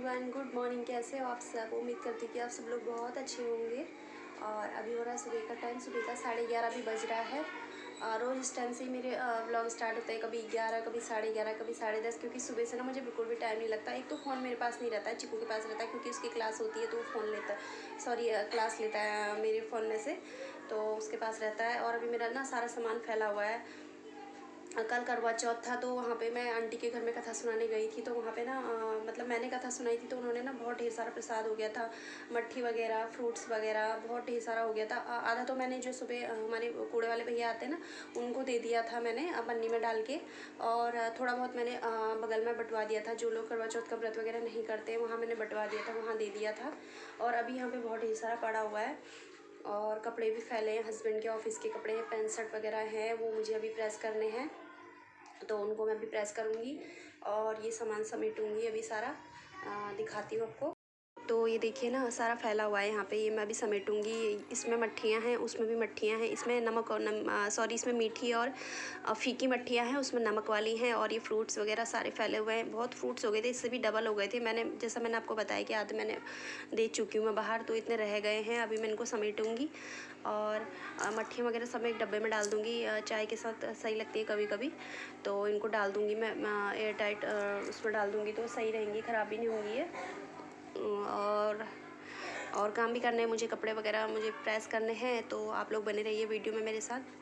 Everyone, good morning. कैसे हो आप सब? उम्मीद करती हूँ कि आप सब लोग बहुत अच्छे होंगे। और अभी हो रहा है सुबह का टाइम, सुबह का 11:30 भी बज रहा है। रोज़ इस टाइम से ही मेरे व्लॉग स्टार्ट होते हैं, कभी 11, कभी 11:30, कभी 10:30, क्योंकि सुबह से ना मुझे बिल्कुल भी टाइम नहीं लगता। एक तो फ़ोन मेरे पास नहीं रहता है, चिकू के पास रहता है, क्योंकि उसकी क्लास होती है तो वो फ़ोन लेता है, सॉरी क्लास लेता है मेरे फ़ोन में से, तो उसके पास रहता है। और अभी मेरा ना सारा सामान फैला हुआ है। कल करवा चौथ था तो वहाँ पे मैं आंटी के घर में कथा सुनाने गई थी, तो वहाँ पे ना मतलब मैंने कथा सुनाई थी, तो उन्होंने ना बहुत ढेर सारा प्रसाद हो गया था, मट्ठी वगैरह, फ्रूट्स वगैरह बहुत ढेर सारा हो गया था। आधा तो मैंने जो सुबह हमारे कूड़े वाले भैया आते हैं ना, उनको दे दिया था मैंने पन्नी में डाल के। और थोड़ा बहुत मैंने बगल में बंटवा दिया था, जो लोग करवा चौथ का व्रत वगैरह नहीं करते वहाँ मैंने बंटवा दिया था, वहाँ दे दिया था। और अभी यहाँ पे बहुत ढेर सारा पड़ा हुआ है और कपड़े भी फैले हैं, हस्बैंड के ऑफिस के कपड़े हैं, पैंट शर्ट वगैरह हैं, वो मुझे अभी प्रेस करने हैं, तो उनको मैं अभी प्रेस करूँगी और ये सामान समेटूँगी अभी सारा। दिखाती हूँ आपको। तो ये देखिए ना, सारा फैला हुआ है यहाँ पे, ये मैं अभी समेटूँगी। इसमें मट्ठियाँ हैं, उसमें भी मट्ठियाँ हैं, इसमें नमक और सॉरी इसमें मीठी और फीकी मट्ठियाँ हैं, उसमें नमक वाली हैं। और ये फ्रूट्स वगैरह सारे फैले हुए हैं, बहुत फ्रूट्स हो गए थे, इससे भी डबल हो गए थे। जैसा मैंने आपको बताया कि आधे मैंने दे चुकी हूँ मैं बाहर, तो इतने रह गए हैं। अभी मैं इनको समेटूँगी और मट्ठियाँ वगैरह सब एक डब्बे में डाल दूँगी, चाय के साथ सही लगती है कभी कभी, तो इनको डाल दूँगी मैं एयर टाइट उसमें डाल दूँगी तो सही रहेंगी, ख़राब भी नहीं होंगी ये। और काम भी करने हैं मुझे, कपड़े वगैरह मुझे प्रेस करने हैं, तो आप लोग बने रहिए वीडियो में मेरे साथ।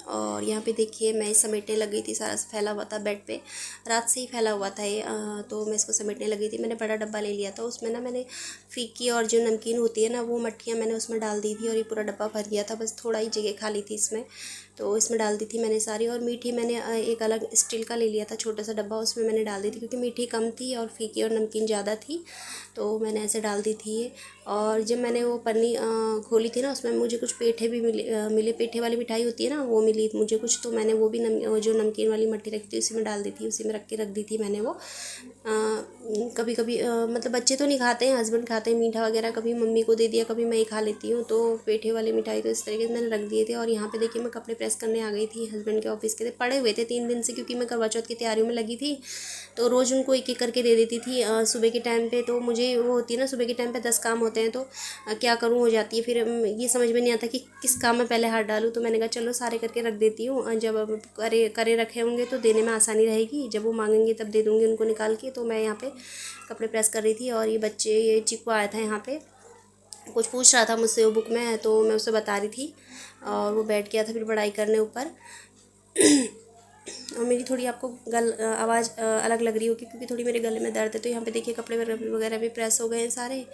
और यहाँ पे देखिए मैं समेटने लगी थी, सारा फैला हुआ था बेड पे, रात से ही फैला हुआ था ये। तो मैं इसको समेटने लगी थी। मैंने बड़ा डब्बा ले लिया था, उसमें ना मैंने फीकी और जो नमकीन होती है ना, वो मट्ठियाँ मैंने उसमें डाल दी थी और ये पूरा डब्बा भर गया था, बस थोड़ा ही जगह खाली थी इसमें, तो इसमें डाल दी थी मैंने सारी। और मीठी मैंने एक अलग स्टील का ले लिया था छोटा सा डब्बा, उसमें मैंने डाल दी थी, क्योंकि मीठी कम थी और फीकी और नमकीन ज़्यादा थी, तो मैंने ऐसे डाल दी थी ये। और जब मैंने वो पन्नी खोली थी ना, उसमें मुझे कुछ पेठे भी मिले, पेठे वाली मिठाई होती है ना, वो मिली मुझे कुछ, तो मैंने वो भी जो नमकीन वाली मट्ठी रखी थी उसी में डाल दी थी, उसी में रख दी थी मैंने वो। कभी कभी मतलब बच्चे तो नहीं खाते हैं, हस्बैंड खाते हैं मीठा वगैरह, कभी मम्मी को दे दिया, कभी मैं ही खा लेती हूँ, तो पेठे वाली मिठाई तो इस तरीके से मैंने रख दिए थे। और यहाँ पे देखिए मैं कपड़े प्रेस करने आ गई थी, हस्बैंड के ऑफिस के थे, पड़े हुए थे 3 दिन से, क्योंकि मैं करवा चौथ की तैयारियों में लगी थी, तो रोज़ उनको एक एक करके दे देती थी सुबह के टाइम पे। तो मुझे वो होती है ना, सुबह के टाइम पे 10 काम होते हैं, तो क्या करूँ हो जाती है, फिर ये समझ में नहीं आता कि किस काम में पहले हाथ डालूँ, तो मैंने कहा चलो सारे करके रख देती हूँ, जब अब करे रखे होंगे तो देने में आसानी रहेगी, जब वो मांगेंगे तब दे दूँगी उनको निकाल के। तो मैं यहाँ पे कपड़े प्रेस कर रही थी और ये चिकू आया था यहाँ पे, कुछ पूछ रहा था मुझसे वो बुक में, तो मैं उसे बता रही थी और वो बैठ गया था फिर पढ़ाई करने ऊपर। और मेरी थोड़ी आपको आवाज़ अलग लग रही होगी, क्योंकि थोड़ी मेरे गले में दर्द है। तो यहाँ पे देखिए कपड़े वगैरह भी प्रेस हो गए हैं सारे।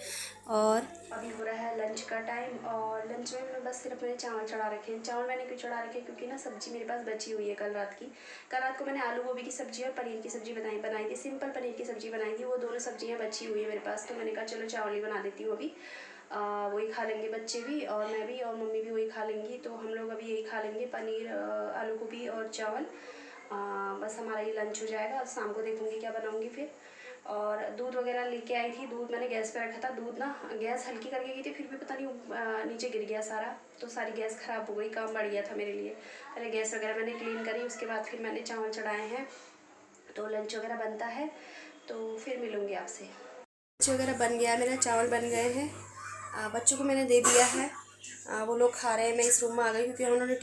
और अभी हो रहा है लंच का टाइम, और लंच में मैं बस सिर्फ मैंने चावल चढ़ा रखे हैं। चावल मैंने क्यों चढ़ा रखे हैं, क्योंकि ना सब्ज़ी मेरे पास बची हुई है कल रात की। कल रात को मैंने आलू गोभी की सब्ज़ी और पनीर की सब्ज़ी बनाई थी, सिंपल पनीर की सब्ज़ी बनाई थी, वो दोनों सब्ज़ियाँ बची हुई है मेरे पास, तो मैंने कहा चलो चावल ही बना देती हूँ अभी। वही खा लेंगे बच्चे भी और मैं भी और मम्मी भी वही खा लेंगी, तो हम लोग अभी यही खा लेंगे, पनीर आलू गोभी और चावल। बस हमारा ये लंच हो जाएगा, शाम को देखूँगी क्या बनाऊँगी फिर। और दूध वगैरह लेके आई थी, दूध मैंने गैस पे रखा था, दूध ना गैस हल्की करके गई थी, फिर भी पता नहीं नीचे गिर गया सारा, तो सारी गैस ख़राब हो गई, काम बढ़ गया था मेरे लिए। पहले गैस वगैरह मैंने क्लीन करी, उसके बाद फिर मैंने चावल चढ़ाए हैं, तो लंच वगैरह बनता है, तो फिर मिलूँगी आपसे। लंच वगैरह बन गया है मेरा, चावल बन गए हैं, बच्चों को मैंने दे दिया है, वो लोग खा रहे हैं। मैं इस रूम में आ गई, क्योंकि उन्होंने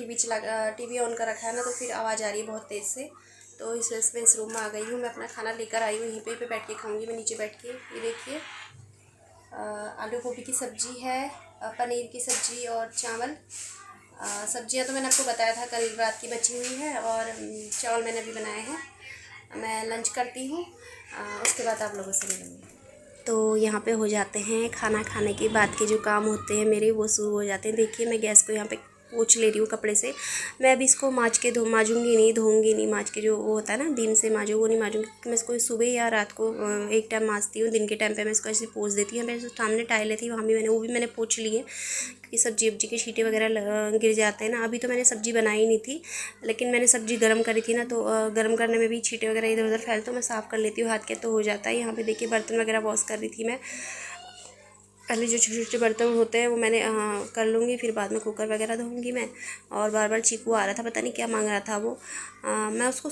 टीवी ऑन कर रखा है ना, तो फिर आवाज़ आ रही है बहुत तेज़ से, तो इस वजह से मैं इस रूम में आ गई हूँ। मैं अपना खाना लेकर आई हूँ, यहीं पे बैठ के खाऊंगी मैं, नीचे बैठ के। ये देखिए आलू गोभी की सब्ज़ी है, पनीर की सब्ज़ी और चावल। सब्जियाँ तो मैंने आपको बताया था कल रात की बची हुई है, और चावल मैंने अभी बनाए हैं। मैं लंच करती हूँ, उसके बाद आप लोगों से मिलूँगी। तो यहाँ पे हो जाते हैं खाना खाने के बाद के जो काम होते हैं मेरे, वो शुरू हो जाते हैं। देखिए मैं गैस को यहाँ पे पोंछ ले रही हूँ कपड़े से। मैं अभी इसको माजूंगी नहीं, धोऊंगी नहीं, माज के जो वो होता है ना दिन से माजो, वो नहीं माजूंगी, क्योंकि मैं इसको सुबह या रात को एक टाइम माजती हूँ। दिन के टाइम पे मैं इसको ऐसे पोंछ देती हूँ। मेरे सामने टाइलें थी, वहाँ भी वो भी मैंने पोंछ ली है, क्योंकि सब्जी की छींटे वगैरह गिर जाते हैं ना। अभी तो मैंने सब्ज़ी बनाई नहीं थी, लेकिन मैंने सब्ज़ी गर्म करी थी ना, तो गर्म करने में भी छींटे वगैरह इधर उधर फैल, तो मैं साफ़ कर लेती हूँ हाथ के, तो हो जाता है। यहाँ पे देखिए बर्तन वगैरह वॉश कर रही थी मैं। पहले जो छोटे छोटे बर्तन होते हैं वो मैंने कर लूँगी, फिर बाद में कुकर वगैरह धोऊंगी मैं। और बार बार चीकू आ रहा था, पता नहीं क्या मांग रहा था वो। मैं उसको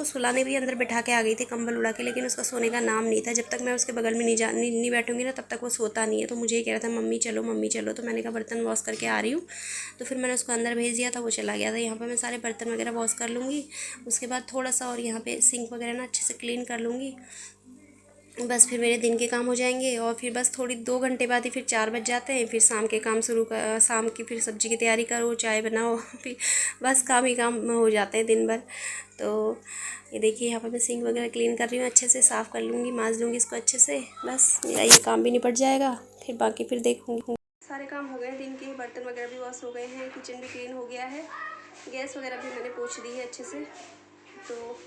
सुलाने भी अंदर बिठा के आ गई थी कंबल उड़ा के, लेकिन उसका सोने का नाम नहीं था। जब तक मैं उसके बगल में नहीं बैठूंगी ना, तब तक वो सोता नहीं है। तो मुझे ये कह रहा था मम्मी चलो मम्मी चलो, तो मैंने कहा बर्तन वॉश करके आ रही हूँ। तो फिर मैंने उसको अंदर भेज दिया था, वो चला गया था। यहाँ पर मैं सारे बर्तन वगैरह वॉश कर लूँगी, उसके बाद थोड़ा सा और यहाँ पे सिंक वगैरह ना अच्छे से क्लीन कर लूँगी। बस फिर मेरे दिन के काम हो जाएंगे। और फिर बस थोड़ी 2 घंटे बाद ही फिर 4 बज जाते हैं। फिर शाम के काम शाम की फिर सब्ज़ी की तैयारी करो, चाय बनाओ फिर बस काम ही काम हो जाते हैं दिन भर। तो ये देखिए यहाँ पर मैं सिंक वगैरह क्लीन कर रही हूँ, अच्छे से साफ़ कर लूँगी, मांज लूँगी इसको अच्छे से। बस मेरा ये काम भी निपट जाएगा, फिर बाकी फिर देखूँगी। सारे काम हो गए दिन के, बर्तन वगैरह भी वॉश हो गए हैं, किचन भी क्लीन हो गया है, गैस वगैरह भी मैंने पोंछ दी है अच्छे से। तो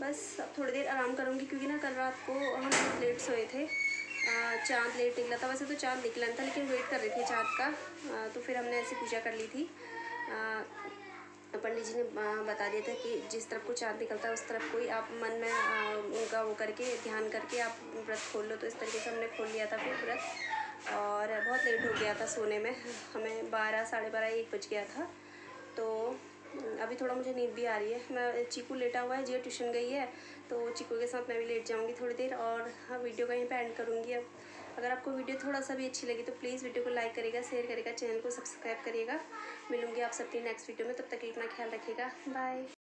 बस अब थोड़ी देर आराम करूँगी, क्योंकि ना कल रात को हम बहुत लेट सोए थे। चाँद लेट निकला था, वैसे तो चाँद निकला नहीं था, लेकिन वेट कर रहे थे चाँद का। तो फिर हमने ऐसी पूजा कर ली थी। पंडित जी ने बता दिया था कि जिस तरफ को चाँद निकलता है उस तरफ कोई आप मन में उनका वो करके ध्यान करके आप व्रत खोल लो। तो इस तरीके से हमने खोल लिया था फिर व्रत। और बहुत लेट हो गया था सोने में, हमें 12 साढ़े 12 1 बज गया था। तो अभी थोड़ा मुझे नींद भी आ रही है। मैं चीकू लेटा हुआ है, जियो ट्यूशन गई है, तो चीकू के साथ मैं भी लेट जाऊंगी थोड़ी देर। और हाँ, वीडियो का यहीं पे एंड करूँगी अब। अगर आपको वीडियो थोड़ा सा भी अच्छी लगी तो प्लीज़ वीडियो को लाइक करिएगा, शेयर करिएगा, चैनल को सब्सक्राइब करिएगा। मिलूँगी आप सबकी नेक्स्ट वीडियो में, तब तक अपना ख्याल रखिएगा। बाय।